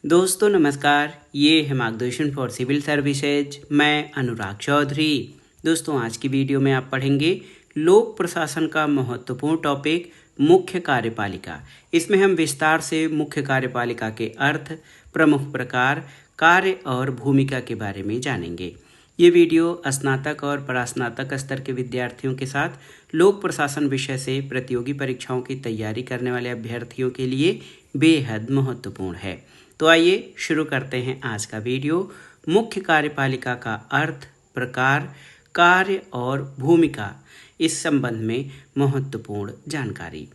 दोस्तों नमस्कार, ये है मार्गदर्शन फॉर सिविल सर्विसेज। मैं अनुराग चौधरी। दोस्तों आज की वीडियो में आप पढ़ेंगे लोक प्रशासन का महत्वपूर्ण टॉपिक मुख्य कार्यपालिका। इसमें हम विस्तार से मुख्य कार्यपालिका के अर्थ, प्रमुख प्रकार, कार्य और भूमिका के बारे में जानेंगे। ये वीडियो स्नातक और परास्नातक स्तर के विद्यार्थियों के साथ लोक प्रशासन विषय से प्रतियोगी परीक्षाओं की तैयारी करने वाले अभ्यर्थियों के लिए बेहद महत्वपूर्ण है। तो आइए शुरू करते हैं आज का वीडियो। मुख्य कार्यपालिका का अर्थ, प्रकार, कार्य और भूमिका, इस संबंध में महत्वपूर्ण जानकारी।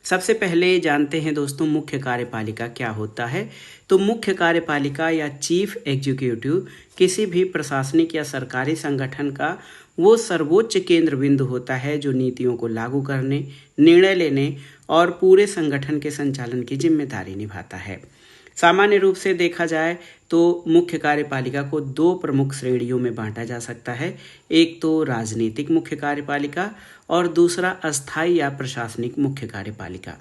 सबसे पहले जानते हैं दोस्तों मुख्य कार्यपालिका क्या होता है। तो मुख्य कार्यपालिका या चीफ एग्जीक्यूटिव किसी भी प्रशासनिक या सरकारी संगठन का वो सर्वोच्च केंद्र बिंदु होता है जो नीतियों को लागू करने, निर्णय लेने और पूरे संगठन के संचालन की जिम्मेदारी निभाता है। सामान्य रूप से देखा जाए तो मुख्य कार्यपालिका को दो प्रमुख श्रेणियों में बांटा जा सकता है। एक तो राजनीतिक मुख्य कार्यपालिका और दूसरा अस्थायी या प्रशासनिक मुख्य कार्यपालिका।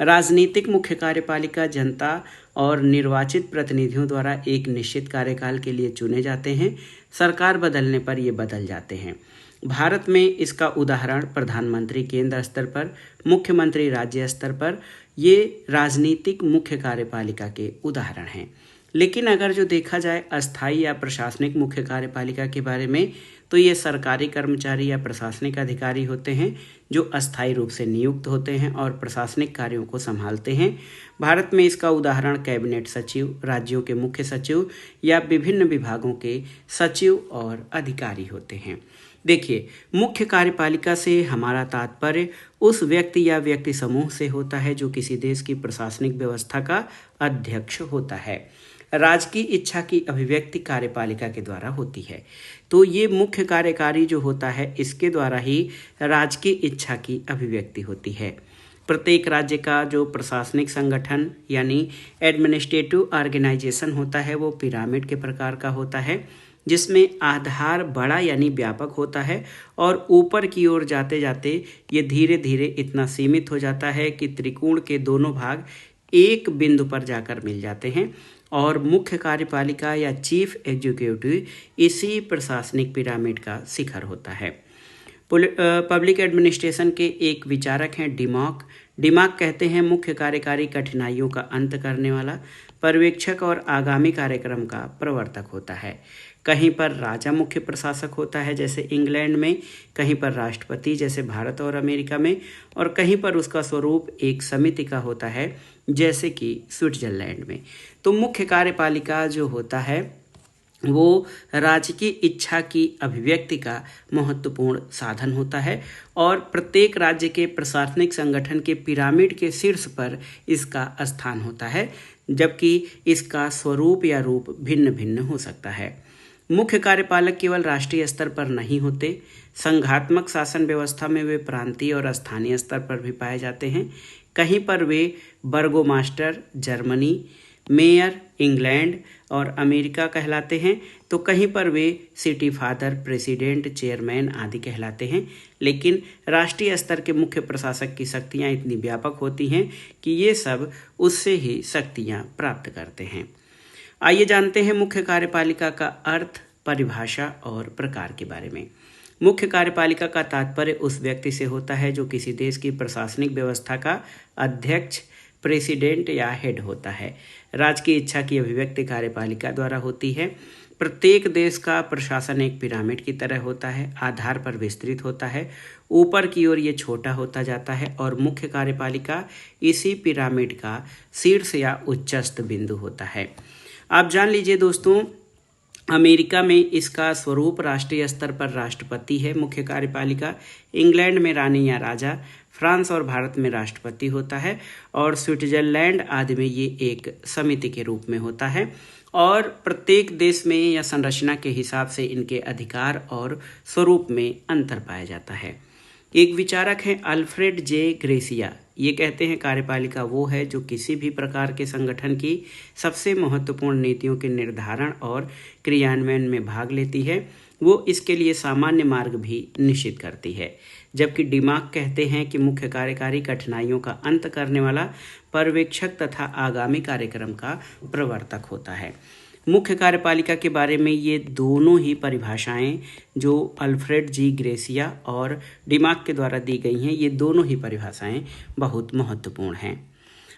राजनीतिक मुख्य कार्यपालिका जनता और निर्वाचित प्रतिनिधियों द्वारा एक निश्चित कार्यकाल के लिए चुने जाते हैं। सरकार बदलने पर ये बदल जाते हैं। भारत में इसका उदाहरण प्रधानमंत्री केंद्र स्तर पर, मुख्यमंत्री राज्य स्तर पर, ये राजनीतिक मुख्य कार्यपालिका के उदाहरण हैं। लेकिन अगर जो देखा जाए अस्थायी या प्रशासनिक मुख्य कार्यपालिका के बारे में, तो ये सरकारी कर्मचारी या प्रशासनिक अधिकारी होते हैं जो अस्थायी रूप से नियुक्त होते हैं और प्रशासनिक कार्यों को संभालते हैं। भारत में इसका उदाहरण कैबिनेट सचिव, राज्यों के मुख्य सचिव या विभिन्न विभागों के सचिव और अधिकारी होते हैं। देखिए, मुख्य कार्यपालिका से हमारा तात्पर्य उस व्यक्ति या व्यक्ति समूह से होता है जो किसी देश की प्रशासनिक व्यवस्था का अध्यक्ष होता है। राज्य की इच्छा की अभिव्यक्ति कार्यपालिका के द्वारा होती है। तो ये मुख्य कार्यकारी जो होता है इसके द्वारा ही राज्य की इच्छा की अभिव्यक्ति होती है। प्रत्येक राज्य का जो प्रशासनिक संगठन यानी एडमिनिस्ट्रेटिव ऑर्गेनाइजेशन होता है वो पिरामिड के प्रकार का होता है, जिसमें आधार बड़ा यानी व्यापक होता है और ऊपर की ओर जाते जाते ये धीरे धीरे इतना सीमित हो जाता है कि त्रिकोण के दोनों भाग एक बिंदु पर जाकर मिल जाते हैं और मुख्य कार्यपालिका या चीफ एग्जीक्यूटिव इसी प्रशासनिक पिरामिड का शिखर होता है। पब्लिक एडमिनिस्ट्रेशन के एक विचारक हैं डिमॉक। डिमॉक कहते हैं मुख्य कार्यकारी कठिनाइयों का अंत करने वाला, पर्यवेक्षक और आगामी कार्यक्रम का प्रवर्तक होता है। कहीं पर राजा मुख्य प्रशासक होता है जैसे इंग्लैंड में, कहीं पर राष्ट्रपति जैसे भारत और अमेरिका में, और कहीं पर उसका स्वरूप एक समिति का होता है जैसे कि स्विट्जरलैंड में। तो मुख्य कार्यपालिका जो होता है वो राज्य की इच्छा की अभिव्यक्ति का महत्वपूर्ण साधन होता है और प्रत्येक राज्य के प्रशासनिक संगठन के पिरामिड के शीर्ष पर इसका स्थान होता है, जबकि इसका स्वरूप या रूप भिन्न भिन्न हो सकता है। मुख्य कार्यपालक केवल राष्ट्रीय स्तर पर नहीं होते, संघात्मक शासन व्यवस्था में वे प्रांतीय और स्थानीय स्तर पर भी पाए जाते हैं। कहीं पर वे बर्गोमास्टर जर्मनी, मेयर इंग्लैंड और अमेरिका कहलाते हैं, तो कहीं पर वे सिटी फादर, प्रेसिडेंट, चेयरमैन आदि कहलाते हैं। लेकिन राष्ट्रीय स्तर के मुख्य प्रशासक की शक्तियां इतनी व्यापक होती हैं कि ये सब उससे ही शक्तियां प्राप्त करते हैं। आइए जानते हैं मुख्य कार्यपालिका का अर्थ, परिभाषा और प्रकार के बारे में। मुख्य कार्यपालिका का तात्पर्य उस व्यक्ति से होता है जो किसी देश की प्रशासनिक व्यवस्था का अध्यक्ष, प्रेसिडेंट या हेड होता है। राज्य की इच्छा की अभिव्यक्ति कार्यपालिका द्वारा होती है। प्रत्येक देश का प्रशासन एक पिरामिड की तरह होता है, आधार पर विस्तृत होता है। ऊपर की ओर ये छोटा होता जाता है और मुख्य कार्यपालिका इसी पिरामिड का शीर्ष या उच्चस्थ बिंदु होता है। आप जान लीजिए दोस्तों, अमेरिका में इसका स्वरूप राष्ट्रीय स्तर पर राष्ट्रपति है मुख्य कार्यपालिका, इंग्लैंड में रानी या राजा, फ्रांस और भारत में राष्ट्रपति होता है और स्विट्जरलैंड आदि में ये एक समिति के रूप में होता है। और प्रत्येक देश में या संरचना के हिसाब से इनके अधिकार और स्वरूप में अंतर पाया जाता है। एक विचारक हैं अल्फ्रेड जे ग्रेसिया। ये कहते हैं कार्यपालिका वो है जो किसी भी प्रकार के संगठन की सबसे महत्वपूर्ण नीतियों के निर्धारण और क्रियान्वयन में भाग लेती है। वो इसके लिए सामान्य मार्ग भी निश्चित करती है। जबकि दिमाग कहते हैं कि मुख्य कार्यकारी कठिनाइयों का अंत करने वाला पर्यवेक्षक तथा आगामी कार्यक्रम का प्रवर्तक होता है। मुख्य कार्यपालिका के बारे में ये दोनों ही परिभाषाएं जो अल्फ्रेड जी ग्रेसिया और दिमाग के द्वारा दी गई हैं, ये दोनों ही परिभाषाएं बहुत महत्वपूर्ण हैं।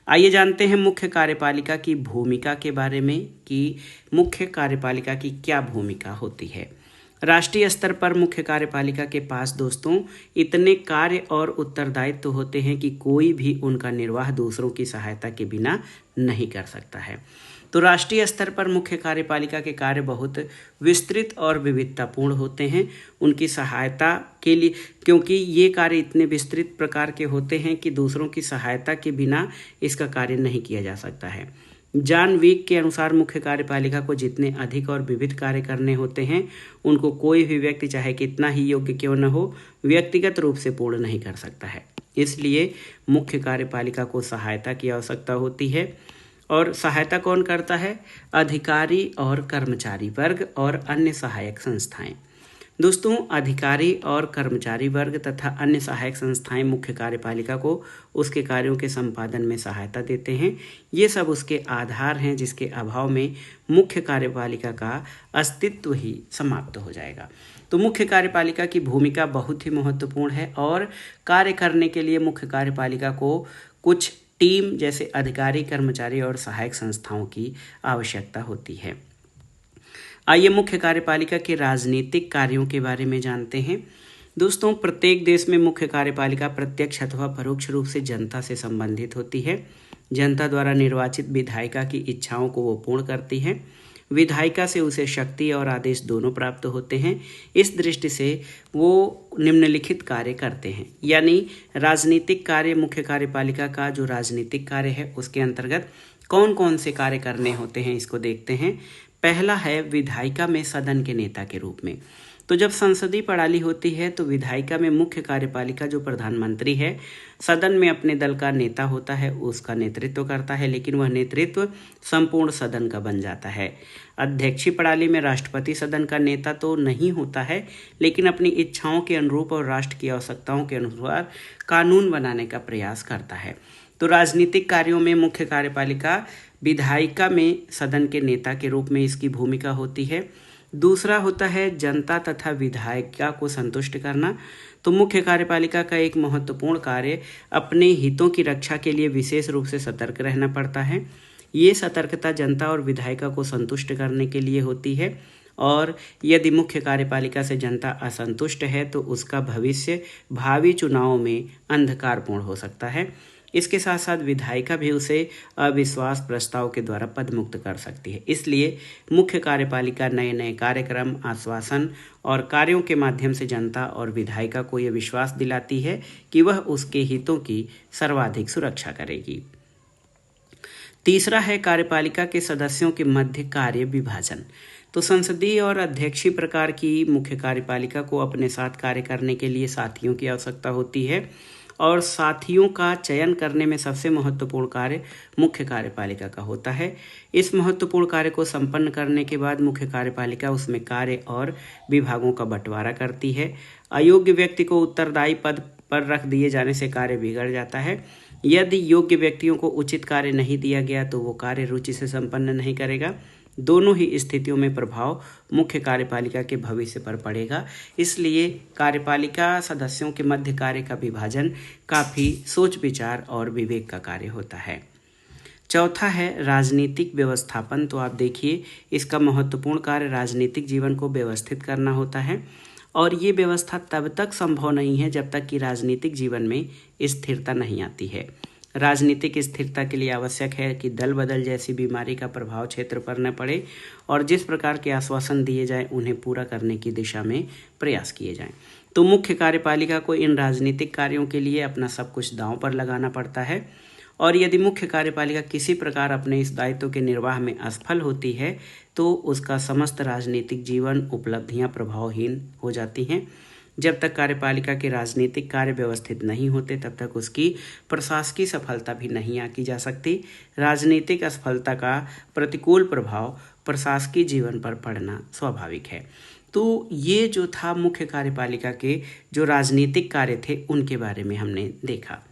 आइए जानते हैं मुख्य कार्यपालिका की भूमिका के बारे में कि मुख्य कार्यपालिका की क्या भूमिका होती है। राष्ट्रीय स्तर पर मुख्य कार्यपालिका के पास दोस्तों इतने कार्य और उत्तरदायित्व होते हैं कि कोई भी उनका निर्वाह दूसरों की सहायता के बिना नहीं कर सकता है। तो राष्ट्रीय स्तर पर मुख्य कार्यपालिका के कार्य बहुत विस्तृत और विविधतापूर्ण होते हैं उनकी सहायता के लिए, क्योंकि ये कार्य इतने विस्तृत प्रकार के होते हैं कि दूसरों की सहायता के बिना इसका कार्य नहीं किया जा सकता है। जॉन विक के अनुसार मुख्य कार्यपालिका को जितने अधिक और विविध कार्य करने होते हैं उनको कोई भी व्यक्ति चाहे कितना ही योग्य क्यों न हो व्यक्तिगत रूप से पूर्ण नहीं कर सकता है। इसलिए मुख्य कार्यपालिका को सहायता की आवश्यकता होती है। और सहायता कौन करता है? अधिकारी और कर्मचारी वर्ग और अन्य सहायक संस्थाएं। दोस्तों अधिकारी और कर्मचारी वर्ग तथा अन्य सहायक संस्थाएं मुख्य कार्यपालिका को उसके कार्यों के संपादन में सहायता देते हैं। ये सब उसके आधार हैं जिसके अभाव में मुख्य कार्यपालिका का अस्तित्व ही समाप्त हो जाएगा। तो मुख्य कार्यपालिका की भूमिका बहुत ही महत्वपूर्ण है और कार्य करने के लिए मुख्य कार्यपालिका को कुछ टीम जैसे अधिकारी, कर्मचारी और सहायक संस्थाओं की आवश्यकता होती है। आइए मुख्य कार्यपालिका के राजनीतिक कार्यों के बारे में जानते हैं। दोस्तों प्रत्येक देश में मुख्य कार्यपालिका प्रत्यक्ष अथवा परोक्ष रूप से जनता से संबंधित होती है। जनता द्वारा निर्वाचित विधायिका की इच्छाओं को वो पूर्ण करती है। विधायिका से उसे शक्ति और आदेश दोनों प्राप्त होते हैं। इस दृष्टि से वो निम्नलिखित कार्य करते हैं, यानी राजनीतिक कार्य मुख्य कार्यपालिका का जो राजनीतिक कार्य है उसके अंतर्गत कौन कौन से कार्य करने होते हैं इसको देखते हैं। पहला है विधायिका में सदन के नेता के रूप में। तो जब संसदीय प्रणाली होती है तो विधायिका में मुख्य कार्यपालिका जो प्रधानमंत्री है सदन में अपने दल का नेता होता है, उसका नेतृत्व करता है, लेकिन वह नेतृत्व संपूर्ण सदन का बन जाता है। अध्यक्षीय प्रणाली में राष्ट्रपति सदन का नेता तो नहीं होता है, लेकिन अपनी इच्छाओं के अनुरूप और राष्ट्र की आवश्यकताओं के अनुसार कानून बनाने का प्रयास करता है। तो राजनीतिक कार्यों में मुख्य कार्यपालिका विधायिका में सदन के नेता के रूप में इसकी भूमिका होती है। दूसरा होता है जनता तथा विधायिका को संतुष्ट करना। तो मुख्य कार्यपालिका का एक महत्वपूर्ण कार्य अपने हितों की रक्षा के लिए विशेष रूप से सतर्क रहना पड़ता है। ये सतर्कता जनता और विधायिका को संतुष्ट करने के लिए होती है और यदि मुख्य कार्यपालिका से जनता असंतुष्ट है तो उसका भविष्य भावी चुनावों में अंधकारपूर्ण हो सकता है। इसके साथ साथ विधायिका भी उसे अविश्वास प्रस्ताव के द्वारा पदमुक्त कर सकती है। इसलिए मुख्य कार्यपालिका नए नए कार्यक्रम, आश्वासन और कार्यों के माध्यम से जनता और विधायिका को यह विश्वास दिलाती है कि वह उसके हितों की सर्वाधिक सुरक्षा करेगी। तीसरा है कार्यपालिका के सदस्यों के मध्य कार्य विभाजन। तो संसदीय और अध्यक्षीय प्रकार की मुख्य कार्यपालिका को अपने साथ कार्य करने के लिए साथियों की आवश्यकता होती है और साथियों का चयन करने में सबसे महत्वपूर्ण कार्य मुख्य कार्यपालिका का होता है। इस महत्वपूर्ण कार्य को संपन्न करने के बाद मुख्य कार्यपालिका उसमें कार्य और विभागों का बंटवारा करती है। अयोग्य व्यक्ति को उत्तरदायी पद पर रख दिए जाने से कार्य बिगड़ जाता है। यदि योग्य व्यक्तियों को उचित कार्य नहीं दिया गया तो वो कार्य रुचि से संपन्न नहीं करेगा। दोनों ही स्थितियों में प्रभाव मुख्य कार्यपालिका के भविष्य पर पड़ेगा। इसलिए कार्यपालिका सदस्यों के मध्य कार्य का विभाजन काफ़ी सोच विचार और विवेक का कार्य होता है। चौथा है राजनीतिक व्यवस्थापन। तो आप देखिए इसका महत्वपूर्ण कार्य राजनीतिक जीवन को व्यवस्थित करना होता है और ये व्यवस्था तब तक संभव नहीं है जब तक कि राजनीतिक जीवन में स्थिरता नहीं आती है। राजनीतिक स्थिरता के लिए आवश्यक है कि दल बदल जैसी बीमारी का प्रभाव क्षेत्र पर न पड़े और जिस प्रकार के आश्वासन दिए जाएं उन्हें पूरा करने की दिशा में प्रयास किए जाएं। तो मुख्य कार्यपालिका को इन राजनीतिक कार्यों के लिए अपना सब कुछ दांव पर लगाना पड़ता है और यदि मुख्य कार्यपालिका किसी प्रकार अपने इस दायित्व के निर्वाह में असफल होती है तो उसका समस्त राजनीतिक जीवन उपलब्धियां प्रभावहीन हो जाती हैं। जब तक कार्यपालिका के राजनीतिक कार्य व्यवस्थित नहीं होते तब तक उसकी प्रशासकीय सफलता भी नहीं आंकी जा सकती। राजनीतिक असफलता का प्रतिकूल प्रभाव प्रशासकीय जीवन पर पड़ना स्वाभाविक है। तो ये जो था मुख्य कार्यपालिका के जो राजनीतिक कार्य थे उनके बारे में हमने देखा।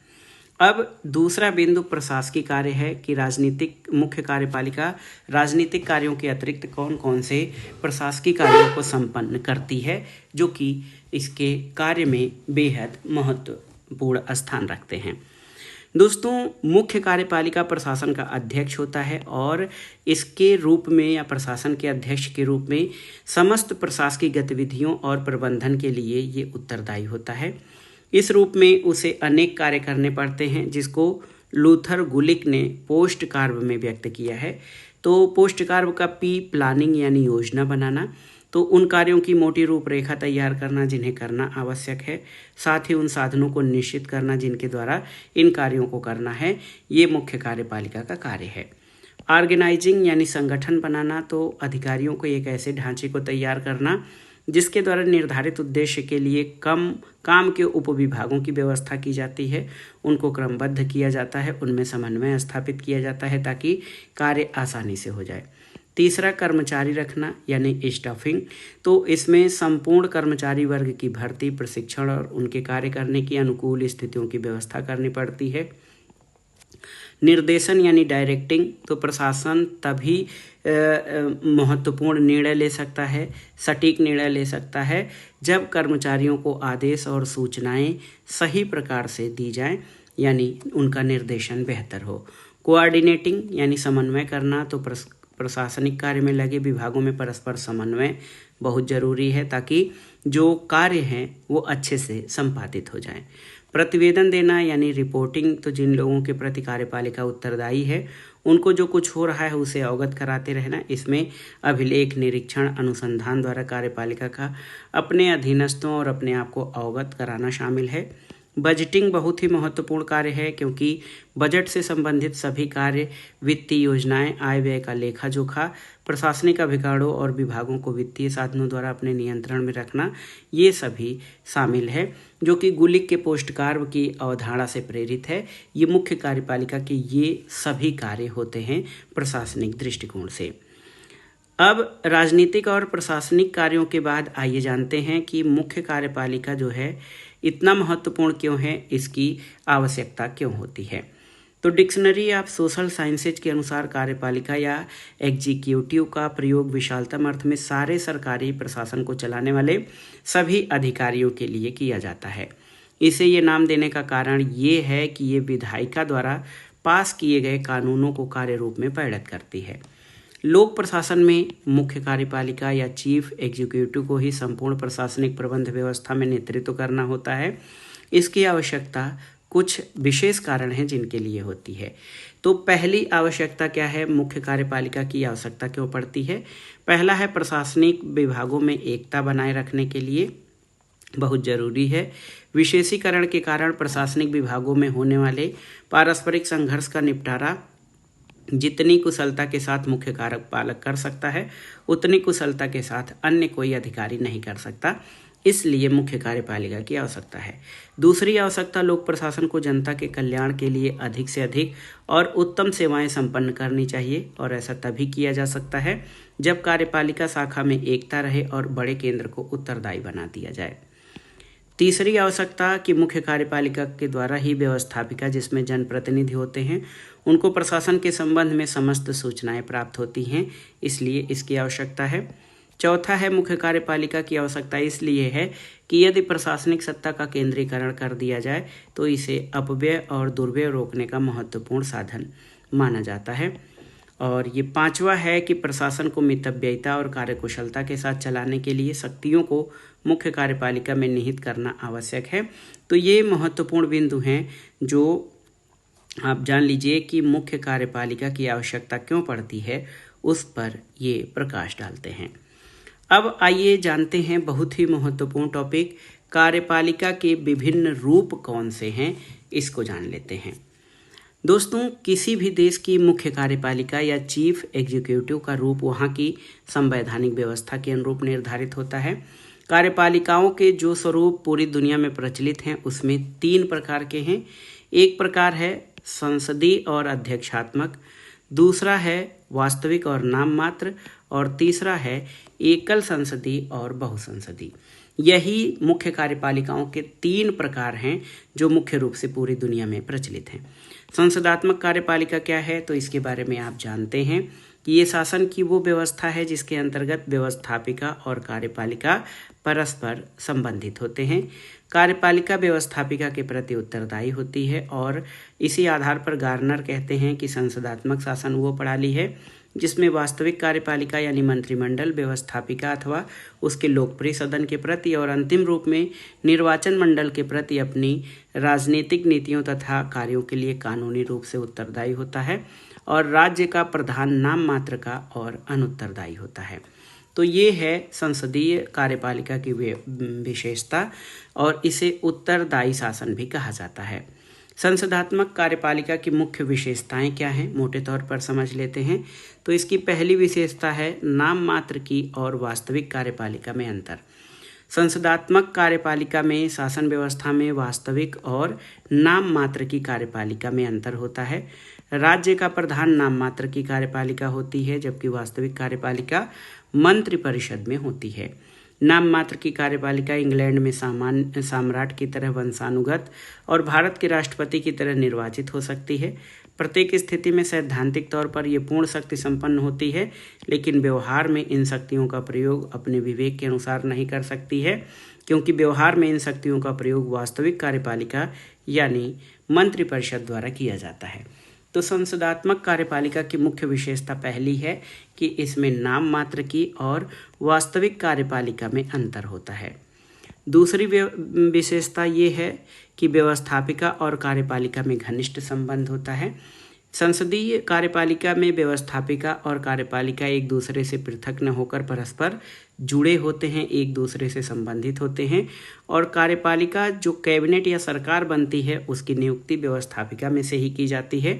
अब दूसरा बिंदु प्रशासकीय कार्य है कि राजनीतिक मुख्य कार्यपालिका राजनीतिक कार्यों के अतिरिक्त कौन कौन से प्रशासकीय कार्यों को संपन्न करती है, जो कि इसके कार्य में बेहद महत्वपूर्ण स्थान रखते हैं। दोस्तों, मुख्य कार्यपालिका प्रशासन का अध्यक्ष होता है और इसके रूप में या प्रशासन के अध्यक्ष के रूप में समस्त प्रशासकीय गतिविधियों और प्रबंधन के लिए ये उत्तरदायी होता है। इस रूप में उसे अनेक कार्य करने पड़ते हैं, जिसको लूथर गुलिक ने पोस्ट कार्ब में व्यक्त किया है। तो पोस्ट कार्ब का पी प्लानिंग यानी योजना बनाना, तो उन कार्यों की मोटी रूपरेखा तैयार करना जिन्हें करना आवश्यक है, साथ ही उन साधनों को निश्चित करना जिनके द्वारा इन कार्यों को करना है, ये मुख्य कार्यपालिका का कार्य है। ऑर्गेनाइजिंग यानी संगठन बनाना, तो अधिकारियों को एक ऐसे ढांचे को तैयार करना जिसके द्वारा निर्धारित उद्देश्य के लिए काम के उपविभागों की व्यवस्था की जाती है, उनको क्रमबद्ध किया जाता है, उनमें समन्वय स्थापित किया जाता है ताकि कार्य आसानी से हो जाए। तीसरा, कर्मचारी रखना यानी स्टाफिंग, तो इसमें संपूर्ण कर्मचारी वर्ग की भर्ती, प्रशिक्षण और उनके कार्य करने की अनुकूल स्थितियों की व्यवस्था करनी पड़ती है। निर्देशन यानी डायरेक्टिंग, तो प्रशासन तभी महत्वपूर्ण निर्णय ले सकता है, सटीक निर्णय ले सकता है जब कर्मचारियों को आदेश और सूचनाएं सही प्रकार से दी जाएं, यानी उनका निर्देशन बेहतर हो। कोऑर्डिनेटिंग यानी समन्वय करना, तो प्रशासनिक कार्य में लगे विभागों में परस्पर समन्वय बहुत जरूरी है ताकि जो कार्य हैं वो अच्छे से संपादित हो जाएं। प्रतिवेदन देना यानी रिपोर्टिंग, तो जिन लोगों के प्रति कार्यपालिका उत्तरदायी है उनको जो कुछ हो रहा है उसे अवगत कराते रहना। इसमें अभिलेख, निरीक्षण, अनुसंधान द्वारा कार्यपालिका का अपने अधीनस्थों और अपने आप को अवगत कराना शामिल है। बजटिंग बहुत ही महत्वपूर्ण कार्य है क्योंकि बजट से संबंधित सभी कार्य, वित्तीय योजनाएं, आय व्यय का लेखा जोखा, प्रशासनिक अभिकरणों और विभागों को वित्तीय साधनों द्वारा अपने नियंत्रण में रखना, ये सभी शामिल है, जो कि गुलिक के पोस्ट कार्ब की अवधारणा से प्रेरित है। ये मुख्य कार्यपालिका के ये सभी कार्य होते हैं प्रशासनिक दृष्टिकोण से। अब राजनीतिक और प्रशासनिक कार्यों के बाद आइए जानते हैं कि मुख्य कार्यपालिका जो है इतना महत्वपूर्ण क्यों है, इसकी आवश्यकता क्यों होती है। तो डिक्शनरी ऑफ सोशल साइंसेज के अनुसार कार्यपालिका या एग्जीक्यूटिव का प्रयोग विशालतम अर्थ में सारे सरकारी प्रशासन को चलाने वाले सभी अधिकारियों के लिए किया जाता है। इसे ये नाम देने का कारण ये है कि ये विधायिका द्वारा पास किए गए कानूनों को कार्य रूप में परिणत करती है। लोक प्रशासन में मुख्य कार्यपालिका या चीफ एग्जीक्यूटिव को ही संपूर्ण प्रशासनिक प्रबंध व्यवस्था में नेतृत्व करना होता है। इसकी आवश्यकता कुछ विशेष कारण हैं जिनके लिए होती है। तो पहली आवश्यकता क्या है, मुख्य कार्यपालिका की आवश्यकता क्यों पड़ती है? पहला है प्रशासनिक विभागों में एकता बनाए रखने के लिए बहुत जरूरी है। विशेषीकरण के कारण प्रशासनिक विभागों में होने वाले पारस्परिक संघर्ष का निपटारा जितनी कुशलता के साथ मुख्य कार्यपालक कर सकता है उतनी कुशलता के साथ अन्य कोई अधिकारी नहीं कर सकता, इसलिए मुख्य कार्यपालिका की आवश्यकता है। दूसरी आवश्यकता, लोक प्रशासन को जनता के कल्याण के लिए अधिक से अधिक और उत्तम सेवाएं संपन्न करनी चाहिए और ऐसा तभी किया जा सकता है जब कार्यपालिका शाखा में एकता रहे और बड़े केंद्र को उत्तरदायी बना दिया जाए। तीसरी आवश्यकता कि मुख्य कार्यपालिका के द्वारा ही व्यवस्थापिका, जिसमें जनप्रतिनिधि होते हैं, उनको प्रशासन के संबंध में समस्त सूचनाएं प्राप्त होती हैं, इसलिए इसकी आवश्यकता है। चौथा है, मुख्य कार्यपालिका की आवश्यकता इसलिए है कि यदि प्रशासनिक सत्ता का केंद्रीकरण कर दिया जाए तो इसे अपव्यय और दुर्व्यय रोकने का महत्वपूर्ण साधन माना जाता है। और ये पांचवा है कि प्रशासन को मितव्ययिता और कार्यकुशलता के साथ चलाने के लिए शक्तियों को मुख्य कार्यपालिका में निहित करना आवश्यक है। तो ये महत्वपूर्ण बिंदु हैं जो आप जान लीजिए कि मुख्य कार्यपालिका की आवश्यकता क्यों पड़ती है, उस पर ये प्रकाश डालते हैं। अब आइए जानते हैं बहुत ही महत्वपूर्ण टॉपिक, कार्यपालिका के विभिन्न रूप कौन से हैं, इसको जान लेते हैं। दोस्तों, किसी भी देश की मुख्य कार्यपालिका या चीफ एग्जीक्यूटिव का रूप वहाँ की संवैधानिक व्यवस्था के अनुरूप निर्धारित होता है। कार्यपालिकाओं के जो स्वरूप पूरी दुनिया में प्रचलित हैं उसमें 3 प्रकार के हैं। एक प्रकार है संसदीय और अध्यक्षात्मक, दूसरा है वास्तविक और नाम मात्र, और तीसरा है एकल संसदीय और बहुसंसदीय। यही मुख्य कार्यपालिकाओं के 3 प्रकार हैं जो मुख्य रूप से पूरी दुनिया में प्रचलित हैं। संसदात्मक कार्यपालिका क्या है, तो इसके बारे में आप जानते हैं कि ये शासन की वो व्यवस्था है जिसके अंतर्गत व्यवस्थापिका और कार्यपालिका परस्पर संबंधित होते हैं। कार्यपालिका व्यवस्थापिका के प्रति उत्तरदायी होती है और इसी आधार पर गार्नर कहते हैं कि संसदात्मक शासन वो प्रणाली है जिसमें वास्तविक कार्यपालिका यानी मंत्रिमंडल व्यवस्थापिका अथवा उसके लोकप्रिय सदन के प्रति और अंतिम रूप में निर्वाचन मंडल के प्रति अपनी राजनीतिक नीतियों तथा कार्यों के लिए कानूनी रूप से उत्तरदायी होता है और राज्य का प्रधान नाम मात्र का और अनुत्तरदायी होता है। तो ये है संसदीय कार्यपालिका की विशेषता और इसे उत्तरदायी शासन भी कहा जाता है। संसदात्मक कार्यपालिका की मुख्य विशेषताएं क्या हैं, मोटे तौर पर समझ लेते हैं। तो इसकी पहली विशेषता है नाम मात्र की और वास्तविक कार्यपालिका में अंतर। संसदात्मक कार्यपालिका में शासन व्यवस्था में वास्तविक और नाम मात्र की कार्यपालिका में अंतर होता है। राज्य का प्रधान नाम मात्र की कार्यपालिका होती है जबकि वास्तविक कार्यपालिका मंत्रिपरिषद में होती है। नाम मात्र की कार्यपालिका इंग्लैंड में सामान्य सम्राट की तरह वंशानुगत और भारत के राष्ट्रपति की तरह निर्वाचित हो सकती है। प्रत्येक स्थिति में सैद्धांतिक तौर पर ये पूर्ण शक्ति संपन्न होती है, लेकिन व्यवहार में इन शक्तियों का प्रयोग अपने विवेक के अनुसार नहीं कर सकती है, क्योंकि व्यवहार में इन शक्तियों का प्रयोग वास्तविक कार्यपालिका यानी मंत्रिपरिषद द्वारा किया जाता है। तो संसदात्मक कार्यपालिका की मुख्य विशेषता पहली है कि इसमें नाम मात्र की और वास्तविक कार्यपालिका में अंतर होता है। दूसरी विशेषता ये है कि व्यवस्थापिका और कार्यपालिका में घनिष्ठ संबंध होता है। संसदीय कार्यपालिका में व्यवस्थापिका और कार्यपालिका एक दूसरे से पृथक न होकर परस्पर जुड़े होते हैं, एक दूसरे से संबंधित होते हैं और कार्यपालिका जो कैबिनेट या सरकार बनती है उसकी नियुक्ति व्यवस्थापिका में से ही की जाती है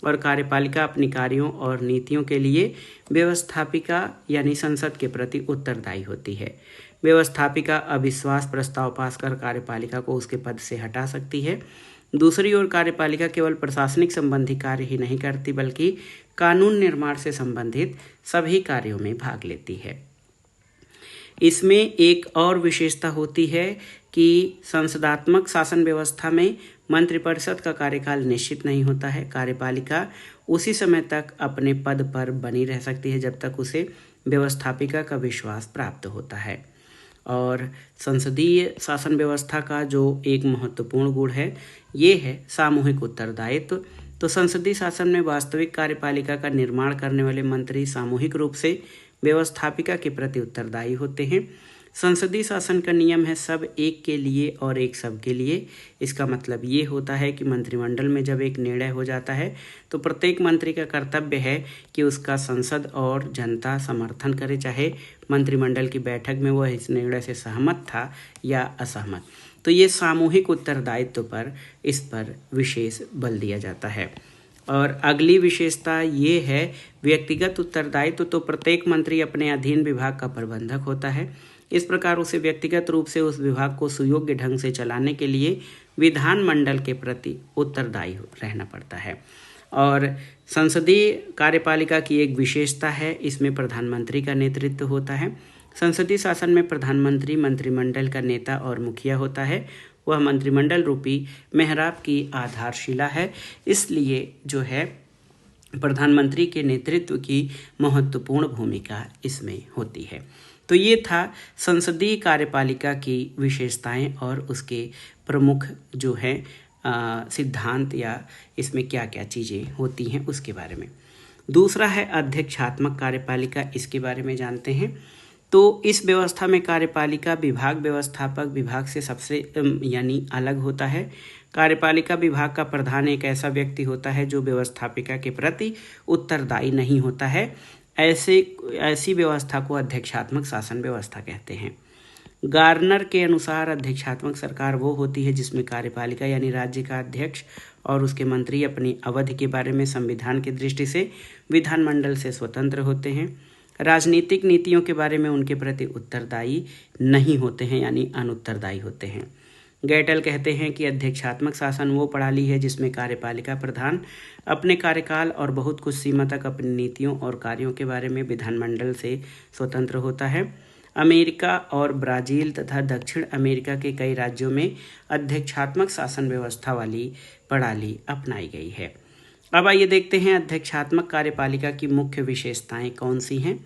और कार्यपालिका अपनी कार्यों और नीतियों के लिए व्यवस्थापिका यानी संसद के प्रति उत्तरदायी होती है। व्यवस्थापिका अविश्वास प्रस्ताव पास कर कार्यपालिका को उसके पद से हटा सकती है। दूसरी ओर कार्यपालिका केवल प्रशासनिक संबंधी कार्य ही नहीं करती बल्कि कानून निर्माण से संबंधित सभी कार्यों में भाग लेती है। इसमें एक और विशेषता होती है कि संसदात्मक शासन व्यवस्था में मंत्रिपरिषद का कार्यकाल निश्चित नहीं होता है। कार्यपालिका उसी समय तक अपने पद पर बनी रह सकती है जब तक उसे व्यवस्थापिका का विश्वास प्राप्त होता है। और संसदीय शासन व्यवस्था का जो एक महत्वपूर्ण गुण है ये है सामूहिक उत्तरदायित्व। तो संसदीय शासन में वास्तविक कार्यपालिका का निर्माण करने वाले मंत्री सामूहिक रूप से व्यवस्थापिका के प्रति उत्तरदायी होते हैं। संसदीय शासन का नियम है सब एक के लिए और एक सब के लिए। इसका मतलब ये होता है कि मंत्रिमंडल में जब एक निर्णय हो जाता है तो प्रत्येक मंत्री का कर्तव्य है कि उसका संसद और जनता समर्थन करे, चाहे मंत्रिमंडल की बैठक में वह इस निर्णय से सहमत था या असहमत। तो ये सामूहिक उत्तरदायित्व पर इस पर विशेष बल दिया जाता है। और अगली विशेषता ये है व्यक्तिगत उत्तरदायित्व। तो प्रत्येक मंत्री अपने अधीन विभाग का प्रबंधक होता है। इस प्रकार उसे व्यक्तिगत रूप से उस विभाग को सुयोग्य ढंग से चलाने के लिए विधानमंडल के प्रति उत्तरदायी रहना पड़ता है। और संसदीय कार्यपालिका की एक विशेषता है, इसमें प्रधानमंत्री का नेतृत्व होता है। संसदीय शासन में प्रधानमंत्री मंत्रिमंडल का नेता और मुखिया होता है। वह मंत्रिमंडल रूपी मेहराब की आधारशिला है, इसलिए जो है प्रधानमंत्री के नेतृत्व की महत्वपूर्ण भूमिका इसमें होती है। तो ये था संसदीय कार्यपालिका की विशेषताएं और उसके प्रमुख जो हैं सिद्धांत या इसमें क्या क्या चीज़ें होती हैं उसके बारे में। दूसरा है अध्यक्षात्मक कार्यपालिका, इसके बारे में जानते हैं। तो इस व्यवस्था में कार्यपालिका विभाग व्यवस्थापक विभाग से सबसे यानी अलग होता है। कार्यपालिका विभाग का प्रधान एक ऐसा व्यक्ति होता है जो व्यवस्थापिका के प्रति उत्तरदायी नहीं होता है। ऐसी व्यवस्था को अध्यक्षात्मक शासन व्यवस्था कहते हैं। गार्नर के अनुसार अध्यक्षात्मक सरकार वो होती है जिसमें कार्यपालिका यानी राज्य का अध्यक्ष और उसके मंत्री अपनी अवधि के बारे में संविधान की दृष्टि से विधानमंडल से स्वतंत्र होते हैं। राजनीतिक नीतियों के बारे में उनके प्रति उत्तरदायी नहीं होते हैं यानी अनुत्तरदायी होते हैं। गैटल कहते हैं कि अध्यक्षात्मक शासन वो प्रणाली है जिसमें कार्यपालिका प्रधान अपने कार्यकाल और बहुत कुछ सीमा तक अपनी नीतियों और कार्यों के बारे में विधानमंडल से स्वतंत्र होता है। अमेरिका और ब्राज़ील तथा दक्षिण अमेरिका के कई राज्यों में अध्यक्षात्मक शासन व्यवस्था वाली प्रणाली अपनाई गई है। अब आइए देखते हैं अध्यक्षात्मक कार्यपालिका की मुख्य विशेषताएं कौन सी हैं।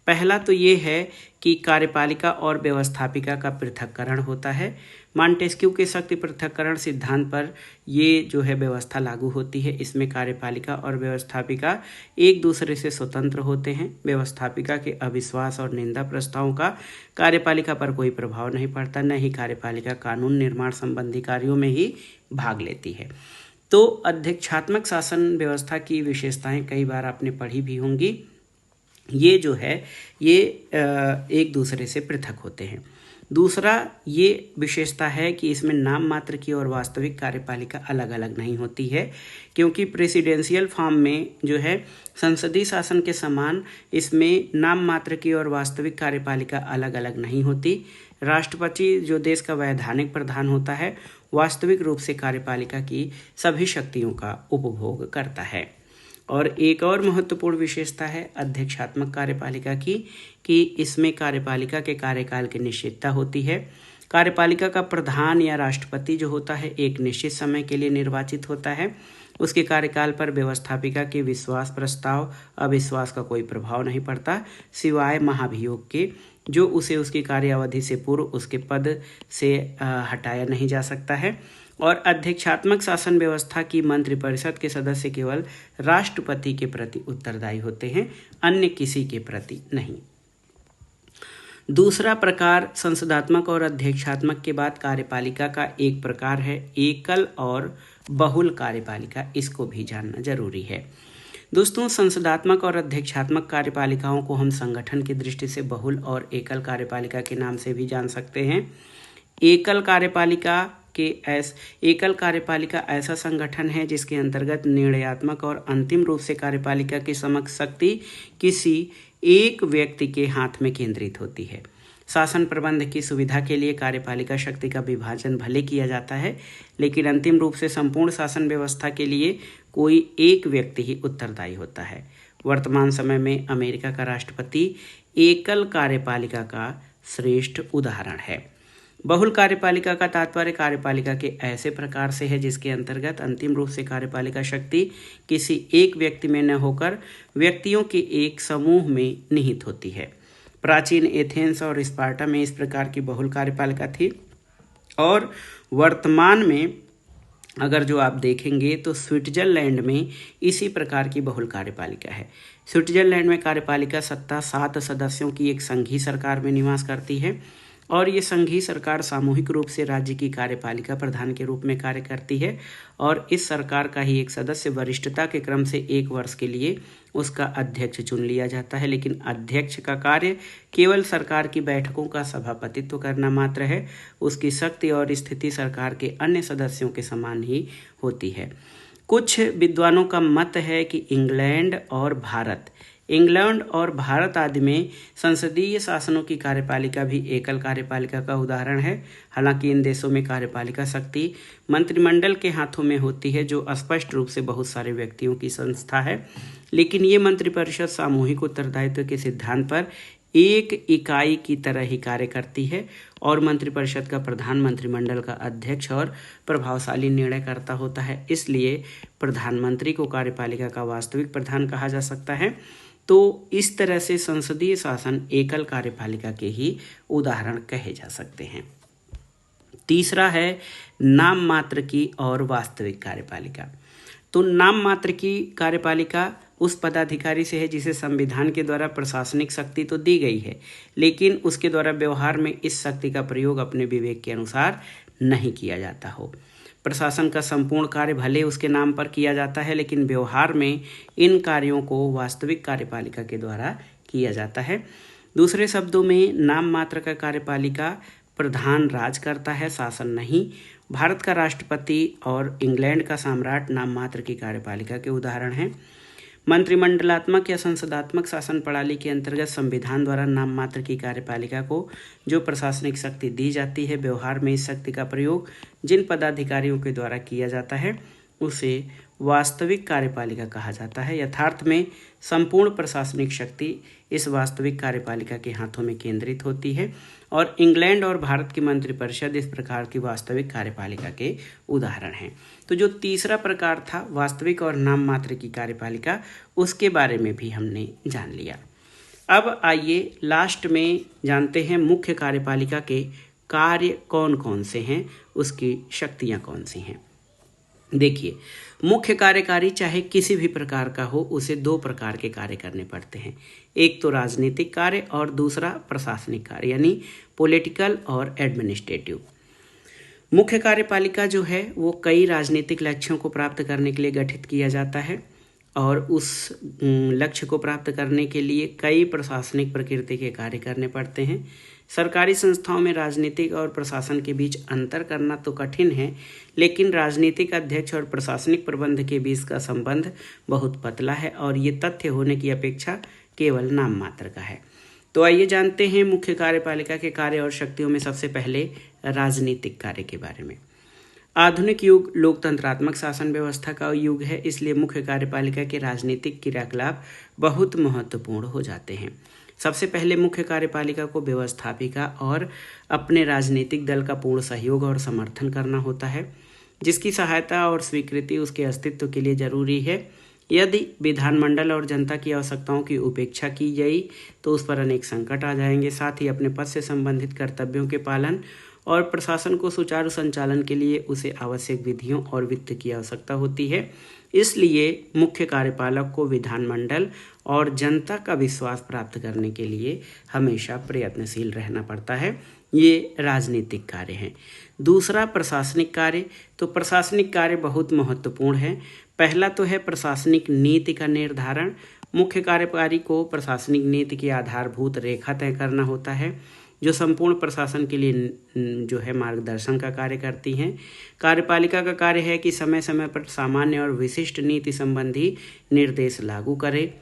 पहला तो ये है कि कार्यपालिका और व्यवस्थापिका का पृथक्करण होता है। मॉन्टेस्क्यू के शक्ति पृथक्करण सिद्धांत पर ये जो है व्यवस्था लागू होती है। इसमें कार्यपालिका और व्यवस्थापिका एक दूसरे से स्वतंत्र होते हैं। व्यवस्थापिका के अविश्वास और निंदा प्रस्तावों का कार्यपालिका पर कोई प्रभाव नहीं पड़ता, न ही कार्यपालिका कानून निर्माण संबंधी कार्यों में ही भाग लेती है। तो अध्यक्षात्मक शासन व्यवस्था की विशेषताएं कई बार आपने पढ़ी भी होंगी। ये जो है ये एक दूसरे से पृथक होते हैं। दूसरा ये विशेषता है कि इसमें नाम मात्र की और वास्तविक कार्यपालिका अलग अलग नहीं होती है, क्योंकि प्रेसिडेंशियल फॉर्म में जो है संसदीय शासन के समान इसमें नाम मात्र की और वास्तविक कार्यपालिका अलग अलग नहीं होती। राष्ट्रपति जो देश का वैधानिक प्रधान होता है वास्तविक रूप से कार्यपालिका की सभी शक्तियों का उपभोग करता है। और एक और महत्वपूर्ण विशेषता है अध्यक्षात्मक कार्यपालिका की कि इसमें कार्यपालिका के कार्यकाल की निश्चितता होती है। कार्यपालिका का प्रधान या राष्ट्रपति जो होता है एक निश्चित समय के लिए निर्वाचित होता है। उसके कार्यकाल पर व्यवस्थापिका के विश्वास प्रस्ताव अविश्वास का कोई प्रभाव नहीं पड़ता, सिवाय महाभियोग के, जो उसे उसकी कार्यावधि से पूर्व उसके पद से हटाया नहीं जा सकता है। और अध्यक्षात्मक शासन व्यवस्था की मंत्रिपरिषद के सदस्य केवल राष्ट्रपति के प्रति उत्तरदायी होते हैं, अन्य किसी के प्रति नहीं। दूसरा प्रकार संसदात्मक और अध्यक्षात्मक के बाद कार्यपालिका का एक प्रकार है एकल और बहुल कार्यपालिका। इसको भी जानना जरूरी है। दोस्तों, संसदात्मक और अध्यक्षात्मक कार्यपालिकाओं को हम संगठन की दृष्टि से बहुल और एकल कार्यपालिका के नाम से भी जान सकते हैं। एकल कार्यपालिका ऐसा संगठन है जिसके अंतर्गत निर्णयात्मक और अंतिम रूप से कार्यपालिका की समक्ष शक्ति किसी एक व्यक्ति के हाथ में केंद्रित होती है। शासन प्रबंध की सुविधा के लिए कार्यपालिका शक्ति का विभाजन भले किया जाता है, लेकिन अंतिम रूप से संपूर्ण शासन व्यवस्था के लिए कोई एक व्यक्ति ही उत्तरदायी होता है। वर्तमान समय में अमेरिका का राष्ट्रपति एकल कार्यपालिका का श्रेष्ठ उदाहरण है। बहुल कार्यपालिका का तात्पर्य कार्यपालिका के ऐसे प्रकार से है जिसके अंतर्गत अंतिम रूप से कार्यपालिका शक्ति किसी एक व्यक्ति में न होकर व्यक्तियों के एक समूह में निहित होती है। प्राचीन एथेंस और स्पार्टा में इस प्रकार की बहुल कार्यपालिका थी, और वर्तमान में अगर जो आप देखेंगे तो स्विट्जरलैंड में इसी प्रकार की बहुल कार्यपालिका है। स्विट्जरलैंड में कार्यपालिका सत्ता 7 सदस्यों की एक संघीय सरकार में निवास करती है, और ये संघीय सरकार सामूहिक रूप से राज्य की कार्यपालिका प्रधान के रूप में कार्य करती है, और इस सरकार का ही एक सदस्य वरिष्ठता के क्रम से 1 वर्ष के लिए उसका अध्यक्ष चुन लिया जाता है। लेकिन अध्यक्ष का कार्य केवल सरकार की बैठकों का सभापतित्व करना मात्र है। उसकी शक्ति और स्थिति सरकार के अन्य सदस्यों के समान ही होती है। कुछ विद्वानों का मत है कि इंग्लैंड और भारत आदि में संसदीय शासनों की कार्यपालिका भी एकल कार्यपालिका का उदाहरण है। हालांकि इन देशों में कार्यपालिका शक्ति मंत्रिमंडल के हाथों में होती है, जो स्पष्ट रूप से बहुत सारे व्यक्तियों की संस्था है, लेकिन ये मंत्रिपरिषद सामूहिक उत्तरदायित्व के सिद्धांत पर एक इकाई की तरह ही कार्य करती है, और मंत्रिपरिषद का प्रधान मंत्रिमंडल का अध्यक्ष और प्रभावशाली निर्णयकर्ता होता है। इसलिए प्रधानमंत्री को कार्यपालिका का वास्तविक प्रधान कहा जा सकता है। तो इस तरह से संसदीय शासन एकल कार्यपालिका के ही उदाहरण कहे जा सकते हैं। तीसरा है नाम मात्र की और वास्तविक कार्यपालिका। तो नाम मात्र की कार्यपालिका उस पदाधिकारी से है जिसे संविधान के द्वारा प्रशासनिक शक्ति तो दी गई है, लेकिन उसके द्वारा व्यवहार में इस शक्ति का प्रयोग अपने विवेक के अनुसार नहीं किया जाता हो। प्रशासन का संपूर्ण कार्य भले उसके नाम पर किया जाता है, लेकिन व्यवहार में इन कार्यों को वास्तविक कार्यपालिका के द्वारा किया जाता है। दूसरे शब्दों में नाम मात्र का कार्यपालिका प्रधान राज करता है, शासन नहीं। भारत का राष्ट्रपति और इंग्लैंड का सम्राट नाम मात्र की कार्यपालिका के उदाहरण हैं। मंत्रिमंडलात्मक या संसदात्मक शासन प्रणाली के अंतर्गत संविधान द्वारा नाम मात्र की कार्यपालिका को जो प्रशासनिक शक्ति दी जाती है, व्यवहार में इस शक्ति का प्रयोग जिन पदाधिकारियों के द्वारा किया जाता है उसे वास्तविक कार्यपालिका कहा जाता है। यथार्थ में संपूर्ण प्रशासनिक शक्ति इस वास्तविक कार्यपालिका के हाथों में केंद्रित होती है और इंग्लैंड और भारत की मंत्रिपरिषद इस प्रकार की वास्तविक कार्यपालिका के उदाहरण हैं। तो जो तीसरा प्रकार था वास्तविक और नाम मात्र की कार्यपालिका, उसके बारे में भी हमने जान लिया। अब आइए लास्ट में जानते हैं मुख्य कार्यपालिका के कार्य कौन कौन से हैं, उसकी शक्तियां कौन सी हैं। देखिए, मुख्य कार्यकारी चाहे किसी भी प्रकार का हो, उसे दो प्रकार के कार्य करने पड़ते हैं। एक तो राजनीतिक कार्य और दूसरा प्रशासनिक कार्य, यानी पॉलिटिकल और एडमिनिस्ट्रेटिव। मुख्य कार्यपालिका जो है वो कई राजनीतिक लक्ष्यों को प्राप्त करने के लिए गठित किया जाता है और उस लक्ष्य को प्राप्त करने के लिए कई प्रशासनिक प्रकृति के कार्य करने पड़ते हैं। सरकारी संस्थाओं में राजनीतिक और प्रशासन के बीच अंतर करना तो कठिन है, लेकिन राजनीतिक अध्यक्ष और प्रशासनिक प्रबंध के बीच का संबंध बहुत पतला है और ये तथ्य होने की अपेक्षा केवल नाम मात्र का है। तो आइए जानते हैं मुख्य कार्यपालिका के कार्य और शक्तियों में सबसे पहले राजनीतिक कार्य के बारे में। आधुनिक युग लोकतंत्रात्मक शासन व्यवस्था का युग है, इसलिए मुख्य कार्यपालिका के राजनीतिक क्रियाकलाप बहुत महत्वपूर्ण हो जाते हैं। सबसे पहले मुख्य कार्यपालिका को व्यवस्थापिका और अपने राजनीतिक दल का पूर्ण सहयोग और समर्थन करना होता है, जिसकी सहायता और स्वीकृति उसके अस्तित्व के लिए जरूरी है। यदि विधानमंडल और जनता की आवश्यकताओं की उपेक्षा की गई तो उस पर अनेक संकट आ जाएंगे। साथ ही अपने पद से संबंधित कर्तव्यों के पालन और प्रशासन को सुचारू संचालन के लिए उसे आवश्यक विधियों और वित्त की आवश्यकता होती है। इसलिए मुख्य कार्यपालक को विधानमंडल और जनता का विश्वास प्राप्त करने के लिए हमेशा प्रयत्नशील रहना पड़ता है। ये राजनीतिक कार्य हैं। दूसरा प्रशासनिक कार्य। तो प्रशासनिक कार्य बहुत महत्वपूर्ण है। पहला तो है प्रशासनिक नीति का निर्धारण। मुख्य कार्यकारी को प्रशासनिक नीति की आधारभूत रेखा तय करना होता है, जो संपूर्ण प्रशासन के लिए जो है मार्गदर्शन का कार्य करती हैं। कार्यपालिका का कार्य है कि समय समय पर सामान्य और विशिष्ट नीति संबंधी निर्देश लागू करे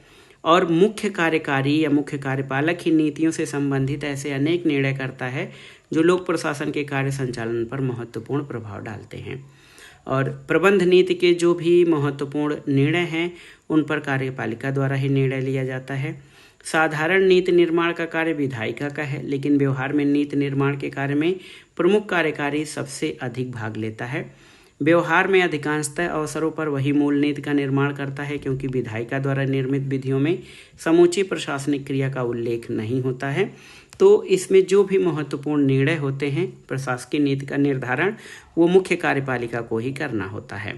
और मुख्य कार्यकारी या मुख्य कार्यपालक ही नीतियों से संबंधित ऐसे अनेक निर्णय करता है जो लोक प्रशासन के कार्य संचालन पर महत्वपूर्ण प्रभाव डालते हैं। और प्रबंध नीति के जो भी महत्वपूर्ण निर्णय हैं उन पर कार्यपालिका द्वारा ही निर्णय लिया जाता है। साधारण नीति निर्माण का कार्य विधायिका का है, लेकिन व्यवहार में नीति निर्माण के कार्य में प्रमुख कार्यकारी सबसे अधिक भाग लेता है। व्यवहार में अधिकांशतः अवसरों पर वही मूल नीति का निर्माण करता है, क्योंकि विधायिका द्वारा निर्मित विधियों में समूची प्रशासनिक क्रिया का उल्लेख नहीं होता है। तो इसमें जो भी महत्वपूर्ण निर्णय होते हैं प्रशासकीय नीति का निर्धारण वो मुख्य कार्यपालिका को ही करना होता है।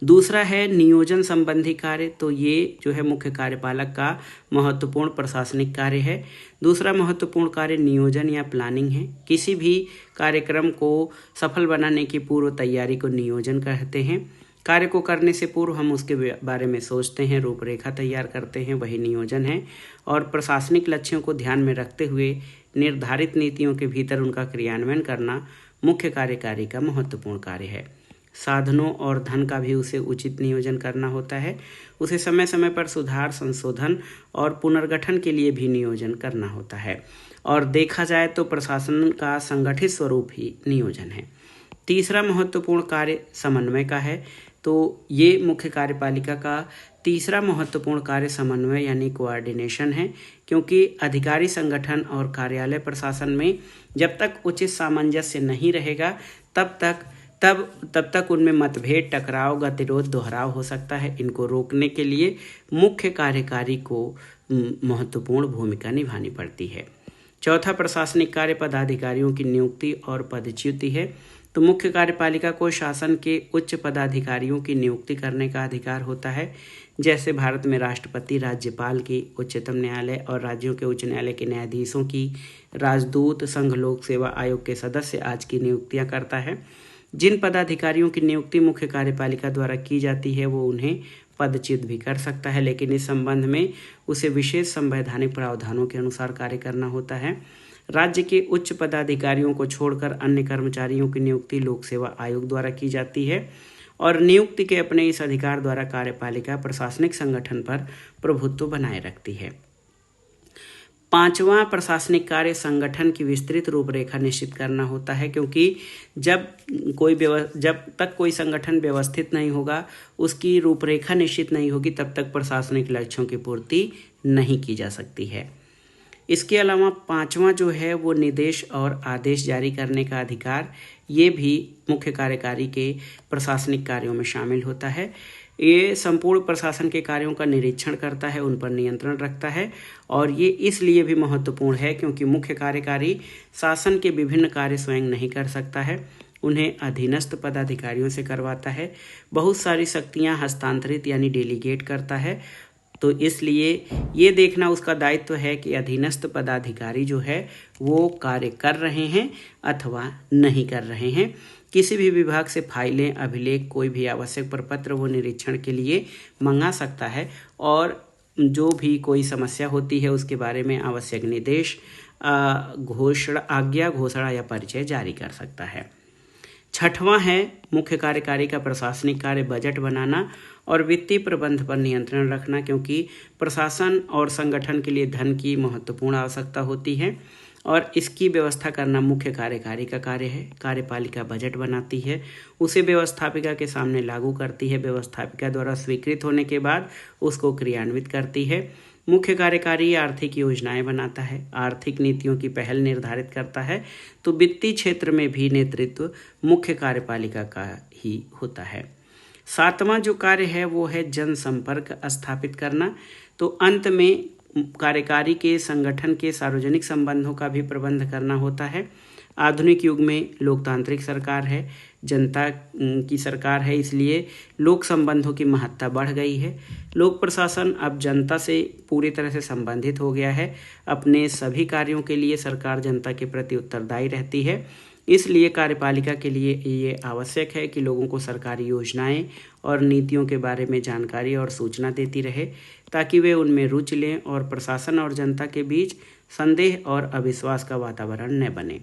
दूसरा है नियोजन संबंधी कार्य। तो ये जो है मुख्य कार्यपालक का महत्वपूर्ण प्रशासनिक कार्य है। दूसरा महत्वपूर्ण कार्य नियोजन या प्लानिंग है। किसी भी कार्यक्रम को सफल बनाने की पूर्व तैयारी को नियोजन कहते हैं। कार्य को करने से पूर्व हम उसके बारे में सोचते हैं, रूपरेखा तैयार करते हैं, वही नियोजन है। और प्रशासनिक लक्ष्यों को ध्यान में रखते हुए निर्धारित नीतियों के भीतर उनका क्रियान्वयन करना मुख्य कार्यकारी का महत्वपूर्ण कार्य है। साधनों और धन का भी उसे उचित नियोजन करना होता है। उसे समय समय पर सुधार, संशोधन और पुनर्गठन के लिए भी नियोजन करना होता है। और देखा जाए तो प्रशासन का संगठित स्वरूप ही नियोजन है। तीसरा महत्वपूर्ण कार्य समन्वय का है। तो ये मुख्य कार्यपालिका का तीसरा महत्वपूर्ण कार्य समन्वय यानी कोऑर्डिनेशन है, क्योंकि अधिकारी संगठन और कार्यालय प्रशासन में जब तक उचित सामंजस्य नहीं रहेगा तब तक उनमें मतभेद, टकराव, गतिरोध, दोहराव हो सकता है। इनको रोकने के लिए मुख्य कार्यकारी को महत्वपूर्ण भूमिका निभानी पड़ती है। चौथा प्रशासनिक कार्य पदाधिकारियों की नियुक्ति और पदच्युति है। तो मुख्य कार्यपालिका को शासन के उच्च पदाधिकारियों की नियुक्ति करने का अधिकार होता है, जैसे भारत में राष्ट्रपति, राज्यपाल की, उच्चतम न्यायालय और राज्यों के उच्च न्यायालय के न्यायाधीशों की, राजदूत, संघ लोक सेवा आयोग के सदस्य आज की नियुक्तियां करता है। जिन पदाधिकारियों की नियुक्ति मुख्य कार्यपालिका द्वारा की जाती है वो उन्हें पदच्युत भी कर सकता है, लेकिन इस संबंध में उसे विशेष संवैधानिक प्रावधानों के अनुसार कार्य करना होता है। राज्य के उच्च पदाधिकारियों को छोड़कर अन्य कर्मचारियों की नियुक्ति लोक सेवा आयोग द्वारा की जाती है और नियुक्ति के अपने इस अधिकार द्वारा कार्यपालिका प्रशासनिक संगठन पर प्रभुत्व बनाए रखती है। पांचवा प्रशासनिक कार्य संगठन की विस्तृत रूपरेखा निश्चित करना होता है, क्योंकि जब तक कोई संगठन व्यवस्थित नहीं होगा, उसकी रूपरेखा निश्चित नहीं होगी, तब तक प्रशासनिक लक्ष्यों की पूर्ति नहीं की जा सकती है। इसके अलावा पांचवा जो है वो निर्देश और आदेश जारी करने का अधिकार, ये भी मुख्य कार्यकारी के प्रशासनिक कार्यों में शामिल होता है। ये संपूर्ण प्रशासन के कार्यों का निरीक्षण करता है, उन पर नियंत्रण रखता है और ये इसलिए भी महत्वपूर्ण है क्योंकि मुख्य कार्यकारी शासन के विभिन्न कार्य स्वयं नहीं कर सकता है, उन्हें अधीनस्थ पदाधिकारियों से करवाता है, बहुत सारी शक्तियां हस्तांतरित यानी डेलीगेट करता है। तो इसलिए ये देखना उसका दायित्व है कि अधीनस्थ पदाधिकारी जो है वो कार्य कर रहे हैं अथवा नहीं कर रहे हैं। किसी भी विभाग से फाइलें, अभिलेख, कोई भी आवश्यक प्रपत्र वो निरीक्षण के लिए मंगा सकता है और जो भी कोई समस्या होती है उसके बारे में आवश्यक निर्देश, घोषणा, आज्ञा, घोषणा या परिचय जारी कर सकता है। छठवां है मुख्य कार्यकारी का प्रशासनिक कार्य बजट बनाना और वित्तीय प्रबंध पर नियंत्रण रखना, क्योंकि प्रशासन और संगठन के लिए धन की महत्वपूर्ण आवश्यकता होती है और इसकी व्यवस्था करना मुख्य कार्यकारी का कार्य है। कार्यपालिका बजट बनाती है, उसे व्यवस्थापिका के सामने लागू करती है, व्यवस्थापिका द्वारा स्वीकृत होने के बाद उसको क्रियान्वित करती है। मुख्य कार्यकारी आर्थिक योजनाएं बनाता है, आर्थिक नीतियों की पहल निर्धारित करता है। तो वित्तीय क्षेत्र में भी नेतृत्व मुख्य कार्यपालिका का ही होता है। सातवां जो कार्य है वो है जनसंपर्क स्थापित करना। तो अंत में कार्यकारी के संगठन के सार्वजनिक संबंधों का भी प्रबंध करना होता है। आधुनिक युग में लोकतांत्रिक सरकार है, जनता की सरकार है, इसलिए लोक संबंधों की महत्ता बढ़ गई है। लोक प्रशासन अब जनता से पूरी तरह से संबंधित हो गया है। अपने सभी कार्यों के लिए सरकार जनता के प्रति उत्तरदायी रहती है, इसलिए कार्यपालिका के लिए ये आवश्यक है कि लोगों को सरकारी योजनाएं और नीतियों के बारे में जानकारी और सूचना देती रहे, ताकि वे उनमें रुचि लें और प्रशासन और जनता के बीच संदेह और अविश्वास का वातावरण न बने।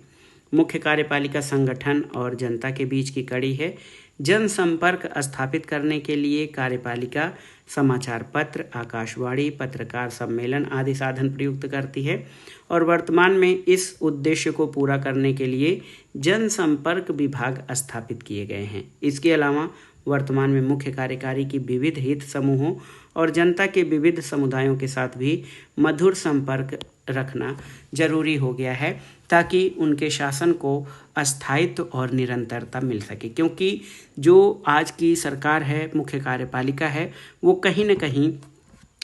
मुख्य कार्यपालिका संगठन और जनता के बीच की कड़ी है। जनसंपर्क स्थापित करने के लिए कार्यपालिका समाचार पत्र, आकाशवाणी, पत्रकार सम्मेलन आदि साधन प्रयुक्त करती है और वर्तमान में इस उद्देश्य को पूरा करने के लिए जनसंपर्क विभाग स्थापित किए गए हैं। इसके अलावा वर्तमान में मुख्य कार्यकारी की विविध हित समूहों और जनता के विविध समुदायों के साथ भी मधुर संपर्क रखना जरूरी हो गया है, ताकि उनके शासन को स्थायित्व और निरंतरता मिल सके। क्योंकि जो आज की सरकार है, मुख्य कार्यपालिका है, वो कहीं न कहीं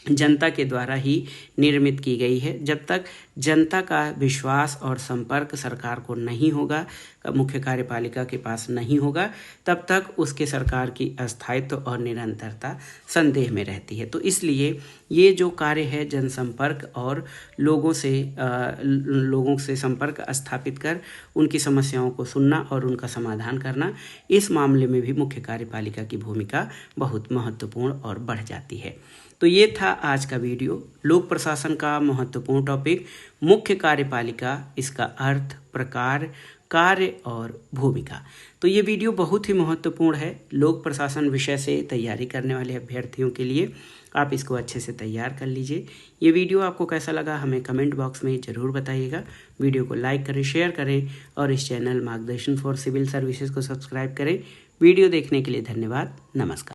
जनता के द्वारा ही निर्मित की गई है। जब तक जनता का विश्वास और संपर्क सरकार को नहीं होगा, मुख्य कार्यपालिका के पास नहीं होगा, तब तक उसके सरकार की स्थायित्व और निरंतरता संदेह में रहती है। तो इसलिए ये जो कार्य है जनसंपर्क और लोगों से संपर्क स्थापित कर उनकी समस्याओं को सुनना और उनका समाधान करना, इस मामले में भी मुख्य कार्यपालिका की भूमिका बहुत महत्वपूर्ण और बढ़ जाती है। तो ये था आज का वीडियो, लोक प्रशासन का महत्वपूर्ण टॉपिक मुख्य कार्यपालिका, इसका अर्थ, प्रकार, कार्य और भूमिका। तो ये वीडियो बहुत ही महत्वपूर्ण है लोक प्रशासन विषय से तैयारी करने वाले अभ्यर्थियों के लिए। आप इसको अच्छे से तैयार कर लीजिए। ये वीडियो आपको कैसा लगा हमें कमेंट बॉक्स में ज़रूर बताइएगा। वीडियो को लाइक करें, शेयर करें और इस चैनल मार्गदर्शन फॉर सिविल सर्विसेज को सब्सक्राइब करें। वीडियो देखने के लिए धन्यवाद। नमस्कार।